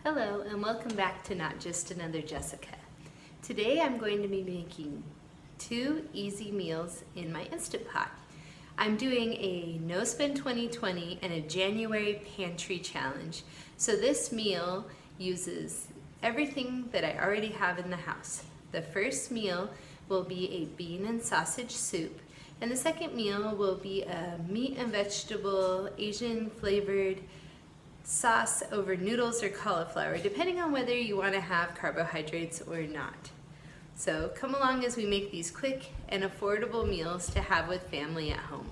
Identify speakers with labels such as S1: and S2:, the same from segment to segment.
S1: Hello and welcome back to Not Just Another Jessica. Today I'm going to be making 2 easy meals in my Instant Pot. I'm doing a No Spend 2020 and a January Pantry Challenge. So this meal uses everything that I already have in the house. The first meal will be a bean and sausage soup, and the second meal will be a meat and vegetable Asian flavored sauce over noodles or cauliflower, depending on whether you want to have carbohydrates or not. So come along as we make these quick and affordable meals to have with family at home.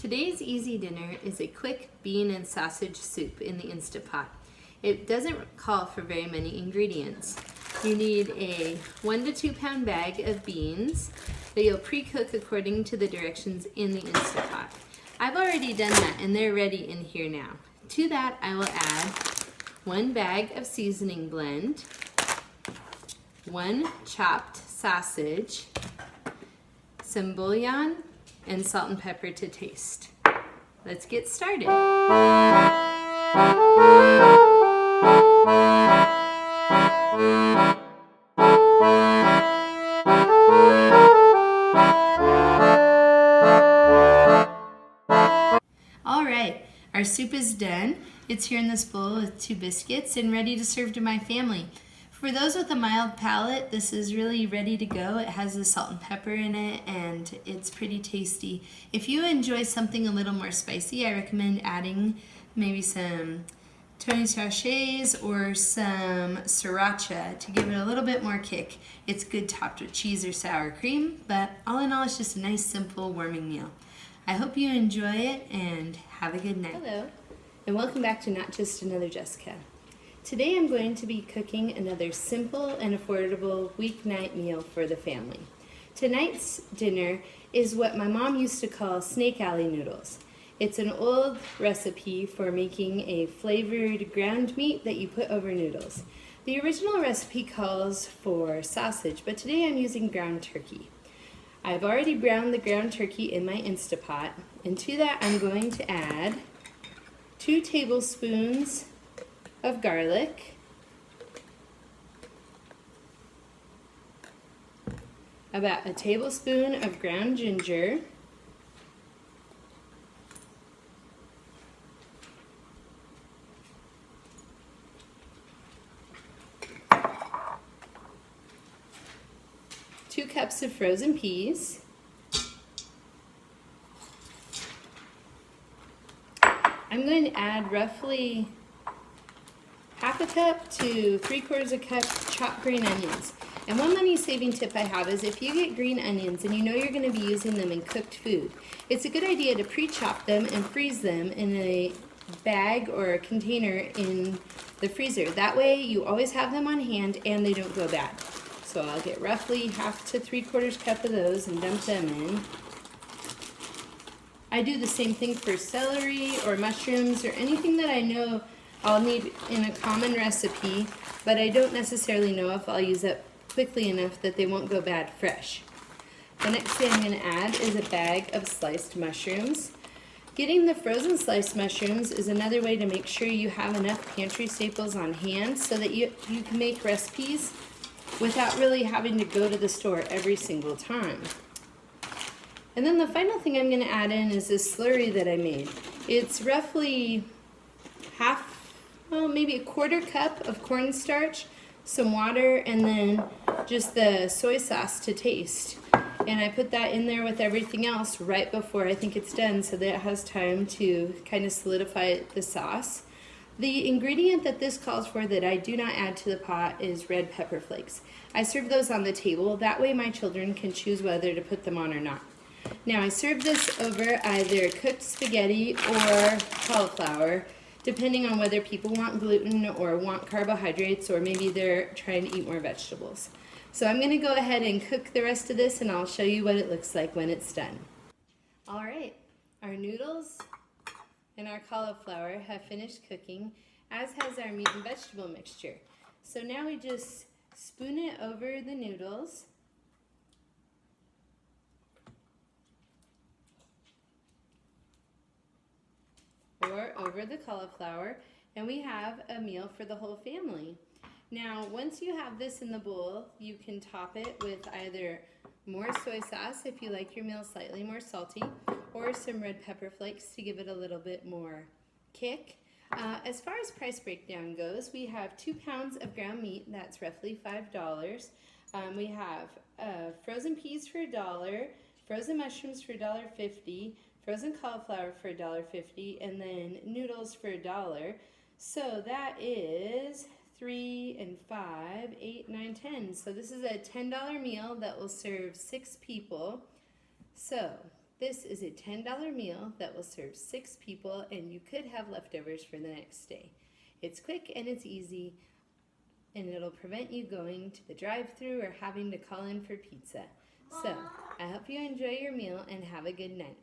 S1: Today's easy dinner is a quick bean and sausage soup in the Instant Pot. It doesn't call for very many ingredients. You need a 1 to 2 pound bag of beans that you'll pre-cook according to the directions in the Instant Pot. I've already done that and they're ready in here now. To that I will add 1 bag of seasoning blend, 1 chopped sausage, some bouillon, and salt and pepper to taste. Let's get started. All right, our soup is done. It's here in this bowl with 2 biscuits and ready to serve to my family. For those with a mild palate, this is really ready to go. It has the salt and pepper in it and it's pretty tasty. If you enjoy something a little more spicy, I recommend adding maybe some Tony sachets or some sriracha to give it a little bit more kick. It's good topped with cheese or sour cream, but all in all, it's just a nice, simple, warming meal. I hope you enjoy it and have a good night. Hello, and welcome back to Not Just Another Jessica. Today I'm going to be cooking another simple and affordable weeknight meal for the family. Tonight's dinner is what my mom used to call snake alley noodles. It's an old recipe for making a flavored ground meat that you put over noodles. The original recipe calls for sausage, but today I'm using ground turkey. I've already browned the ground turkey in my Instapot, and to that I'm going to add 2 tablespoons of garlic, about a tablespoon of ground ginger, two cups of frozen peas, I'm going to add roughly half a cup to 3/4 cup chopped green onions. And one money-saving tip I have is if you get green onions and you know you're going to be using them in cooked food, it's a good idea to pre-chop them and freeze them in a bag or a container in the freezer. That way you always have them on hand and they don't go bad. So I'll get roughly half to 3/4 cup of those and dump them in. I do the same thing for celery or mushrooms or anything that I know I'll need in a common recipe, but I don't necessarily know if I'll use it quickly enough that they won't go bad fresh. The next thing I'm going to add is a bag of sliced mushrooms. Getting the frozen sliced mushrooms is another way to make sure you have enough pantry staples on hand so that you can make recipes without really having to go to the store every single time. And then the final thing I'm going to add in is this slurry that I made. It's roughly maybe a 1/4 cup of cornstarch, some water, and then just the soy sauce to taste. And I put that in there with everything else right before I think it's done so that it has time to kind of solidify the sauce. The ingredient that this calls for that I do not add to the pot is red pepper flakes. I serve those on the table. That way my children can choose whether to put them on or not. Now I serve this over either cooked spaghetti or cauliflower, depending on whether people want gluten or want carbohydrates or maybe they're trying to eat more vegetables. So I'm going to go ahead and cook the rest of this and I'll show you what it looks like when it's done. All right, our noodles and our cauliflower have finished cooking, as has our meat and vegetable mixture. So now we just spoon it over the noodles. for over the cauliflower, and we have a meal for the whole family. Now, once you have this in the bowl, you can top it with either more soy sauce if you like your meal slightly more salty, or some red pepper flakes to give it a little bit more kick. As far as price breakdown goes, we have 2 pounds of ground meat, that's roughly $5. We have frozen peas for $1, frozen mushrooms for $1.50, frozen cauliflower for $1.50, and then noodles for $1. So that is 3 and 5, 8, 9, 10. So this is a $10 meal that will serve 6 people. So this is a $10 meal that will serve 6 people, and you could have leftovers for the next day. It's quick and it's easy, and it'll prevent you going to the drive-thru or having to call in for pizza. So I hope you enjoy your meal and have a good night.